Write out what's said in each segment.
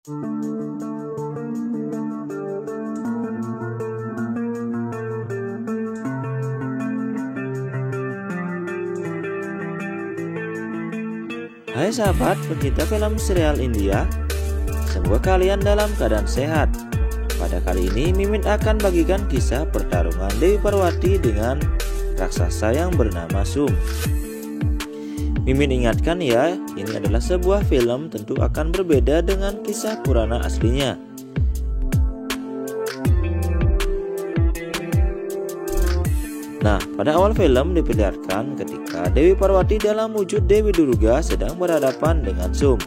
Hai sahabat pencinta film serial India, semoga kalian dalam keadaan sehat. Pada kali ini Mimin akan bagikan kisah pertarungan Dewi Parwati dengan raksasa yang bernama Sum. Mimin ingatkan ya, ini adalah sebuah film, tentu akan berbeda dengan kisah Purana aslinya. Nah, pada awal film diperlihatkan ketika Dewi Parwati dalam wujud Dewi Durga sedang berhadapan dengan Sum.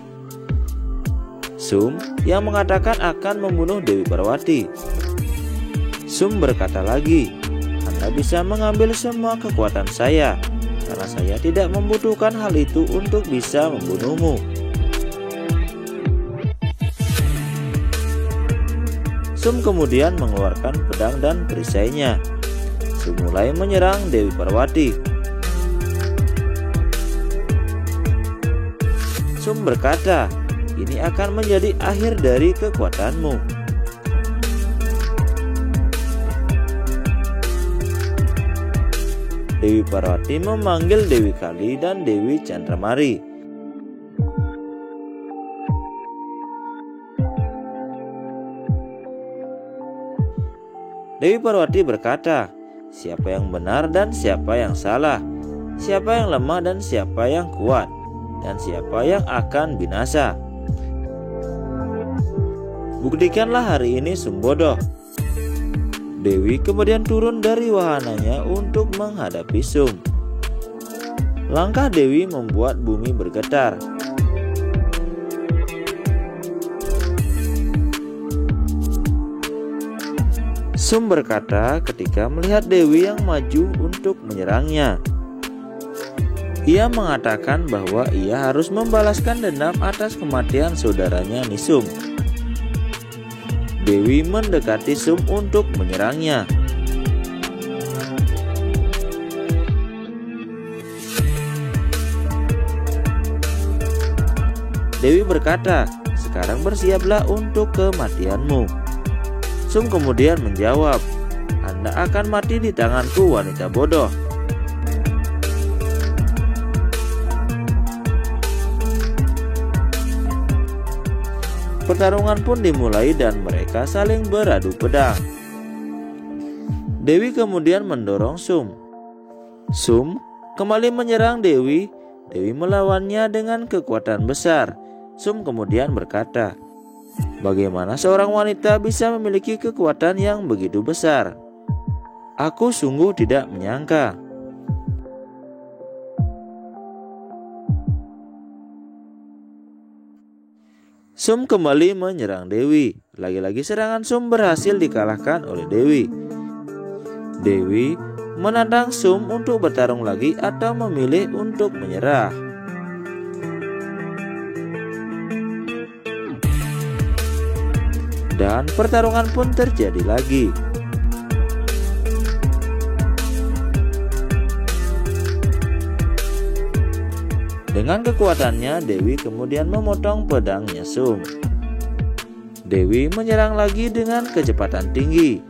Sum yang mengatakan akan membunuh Dewi Parwati. Sum berkata lagi, "Anda bisa mengambil semua kekuatan saya, karena saya tidak membutuhkan hal itu untuk bisa membunuhmu." Sum kemudian mengeluarkan pedang dan perisainya. Sum mulai menyerang Dewi Parwati. Sum berkata, "Ini akan menjadi akhir dari kekuatanmu." Dewi Parwati memanggil Dewi Kali dan Dewi Chandramari. Dewi Parwati berkata, "Siapa yang benar dan siapa yang salah, siapa yang lemah dan siapa yang kuat, dan siapa yang akan binasa. Buktikanlah hari ini Sum bodoh." Dewi kemudian turun dari wahananya untuk menghadapi Sum. Langkah Dewi membuat bumi bergetar. Sum berkata ketika melihat Dewi yang maju untuk menyerangnya. Ia mengatakan bahwa ia harus membalaskan dendam atas kematian saudaranya Nisum. Dewi mendekati Sum untuk menyerangnya. Dewi berkata, "Sekarang bersiaplah untuk kematianmu." Sum kemudian menjawab, "Anda akan mati di tanganku, wanita bodoh." Pertarungan pun dimulai dan mereka saling beradu pedang. Dewi kemudian mendorong Sum. Sum kembali menyerang Dewi. Dewi melawannya dengan kekuatan besar. Sum kemudian berkata, "Bagaimana seorang wanita bisa memiliki kekuatan yang begitu besar? Aku sungguh tidak menyangka." Sum kembali menyerang Dewi. Lagi-lagi serangan Sum berhasil dikalahkan oleh Dewi. Dewi menantang Sum untuk bertarung lagi atau memilih untuk menyerah. Dan pertarungan pun terjadi lagi. Dengan kekuatannya, Dewi kemudian memotong pedangnya Sum. Dewi menyerang lagi dengan kecepatan tinggi.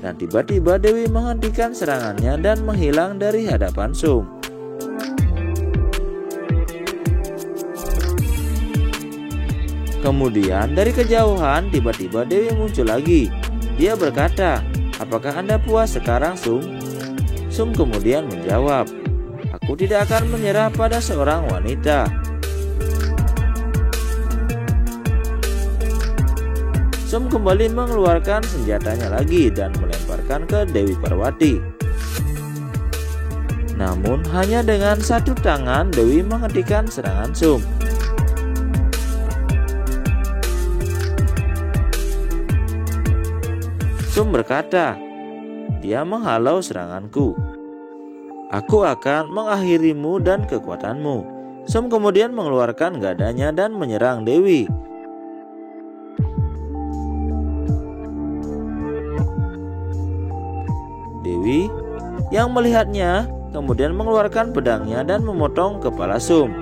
Dan tiba-tiba Dewi menghentikan serangannya dan menghilang dari hadapan Sum. Kemudian dari kejauhan tiba-tiba Dewi muncul lagi. Dia berkata, "Apakah Anda puas sekarang, Sum?" Sum kemudian menjawab, "Aku tidak akan menyerah pada seorang wanita." Sum kembali mengeluarkan senjatanya lagi dan melemparkan ke Dewi Parwati. Namun hanya dengan satu tangan Dewi menghentikan serangan Sum. Sum berkata, "Dia menghalau seranganku. Aku akan mengakhirimu dan kekuatanmu." Sum kemudian mengeluarkan gadanya dan menyerang Dewi. Dewi yang melihatnya kemudian mengeluarkan pedangnya dan memotong kepala Sum.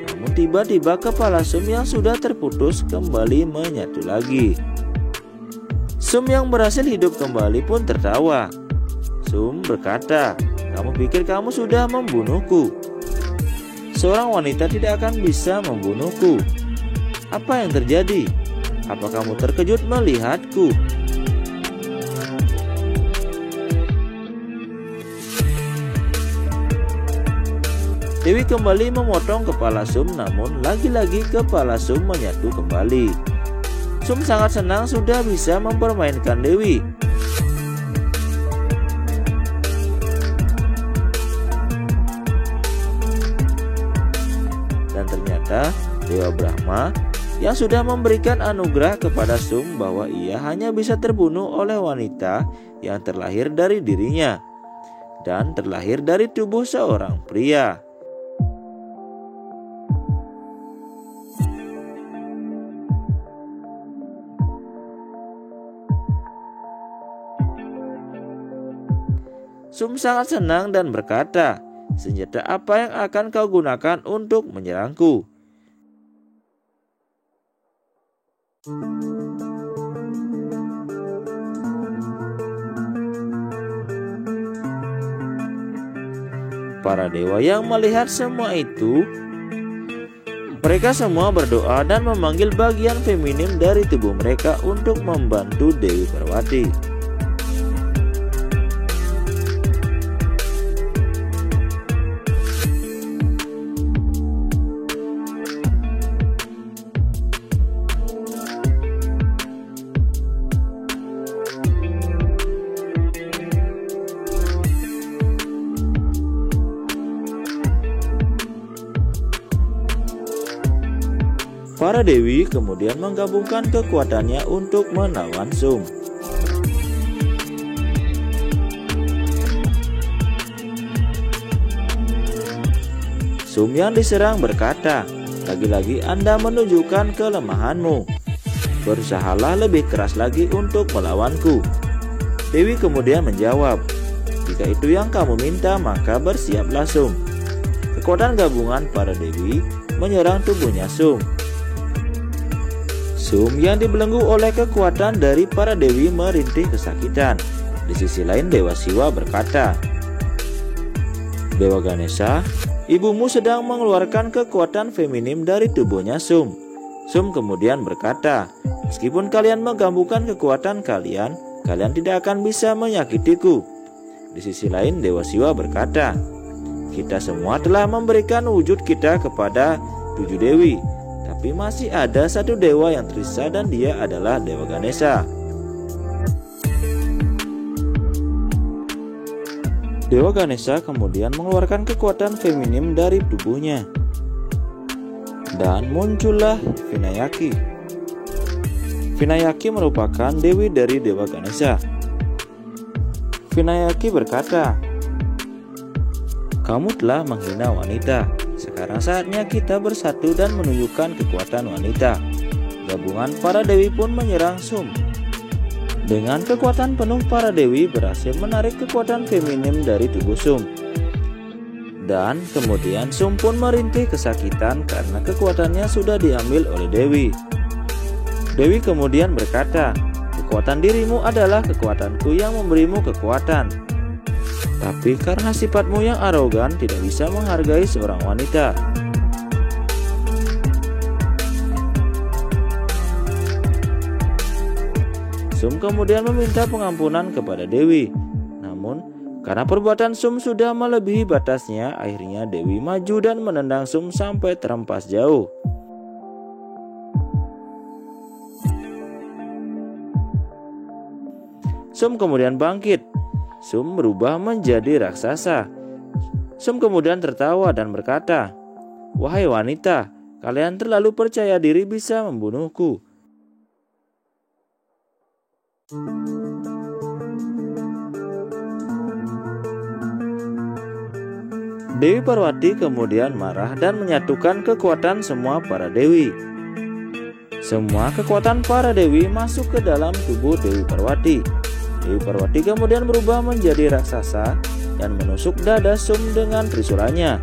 Namun tiba-tiba kepala Sum yang sudah terputus kembali menyatu lagi. Sum yang berhasil hidup kembali pun tertawa. Sum berkata, "Kamu pikir kamu sudah membunuhku? Seorang wanita tidak akan bisa membunuhku. Apa yang terjadi? Apa kamu terkejut melihatku?" Dewi kembali memotong kepala Sum, namun lagi-lagi kepala Sum menyatu kembali. Sum sangat senang sudah bisa mempermainkan Dewi. Dan ternyata Dewa Brahma yang sudah memberikan anugerah kepada Sum bahwa ia hanya bisa terbunuh oleh wanita yang terlahir dari dirinya dan terlahir dari tubuh seorang pria. Sum sangat senang dan berkata, "Senjata apa yang akan kau gunakan untuk menyerangku?" Para dewa yang melihat semua itu, mereka semua berdoa dan memanggil bagian feminim dari tubuh mereka untuk membantu Dewi Parwati. Para dewi kemudian menggabungkan kekuatannya untuk melawan Sum. Sum yang diserang berkata, "Lagi-lagi Anda menunjukkan kelemahanmu. Berusahalah lebih keras lagi untuk melawanku." Dewi kemudian menjawab, "Jika itu yang kamu minta, maka bersiaplah Sum." Kekuatan gabungan para dewi menyerang tubuhnya Sum. Sum yang dibelenggu oleh kekuatan dari para dewi merintih kesakitan. Di sisi lain Dewa Siwa berkata, "Dewa Ganesha, ibumu sedang mengeluarkan kekuatan feminim dari tubuhnya Sum." Sum kemudian berkata, "Meskipun kalian menggabungkan kekuatan kalian, kalian tidak akan bisa menyakitiku." Di sisi lain Dewa Siwa berkata, "Kita semua telah memberikan wujud kita kepada 7 dewi. Tapi masih ada satu dewa yang tersisa dan dia adalah Dewa Ganesha." Dewa Ganesha kemudian mengeluarkan kekuatan feminim dari tubuhnya. Dan muncullah Vinayaki. Vinayaki merupakan dewi dari Dewa Ganesha. Vinayaki berkata, "Kamu telah menghina wanita. Sekarang saatnya kita bersatu dan menunjukkan kekuatan wanita." Gabungan para dewi pun menyerang Sum. Dengan kekuatan penuh para dewi berhasil menarik kekuatan feminim dari tubuh Sum. Dan kemudian Sum pun merintih kesakitan karena kekuatannya sudah diambil oleh Dewi. Dewi kemudian berkata, "Kekuatan dirimu adalah kekuatanku yang memberimu kekuatan. Tapi karena sifatmu yang arogan tidak bisa menghargai seorang wanita." Sum kemudian meminta pengampunan kepada Dewi. Namun karena perbuatan Sum sudah melebihi batasnya, akhirnya Dewi maju dan menendang Sum sampai terhempas jauh. Sum kemudian bangkit. Sum berubah menjadi raksasa. Sum kemudian tertawa dan berkata, "Wahai wanita, kalian terlalu percaya diri bisa membunuhku." Dewi Parwati kemudian marah dan menyatukan kekuatan semua para dewi. Semua kekuatan para dewi masuk ke dalam tubuh Dewi Parwati. Dewi Parwati kemudian berubah menjadi raksasa dan menusuk dada Sum dengan trisulanya.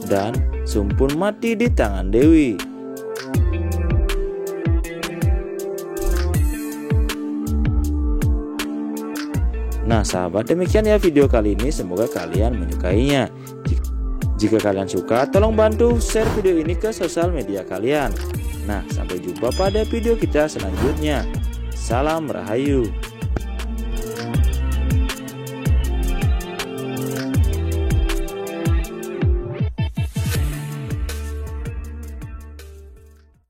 Dan Sum pun mati di tangan Dewi. Nah sahabat, demikian ya video kali ini, semoga kalian menyukainya. Jika kalian suka, tolong bantu share video ini ke sosial media kalian. Nah sampai jumpa pada video kita selanjutnya. Salam Rahayu.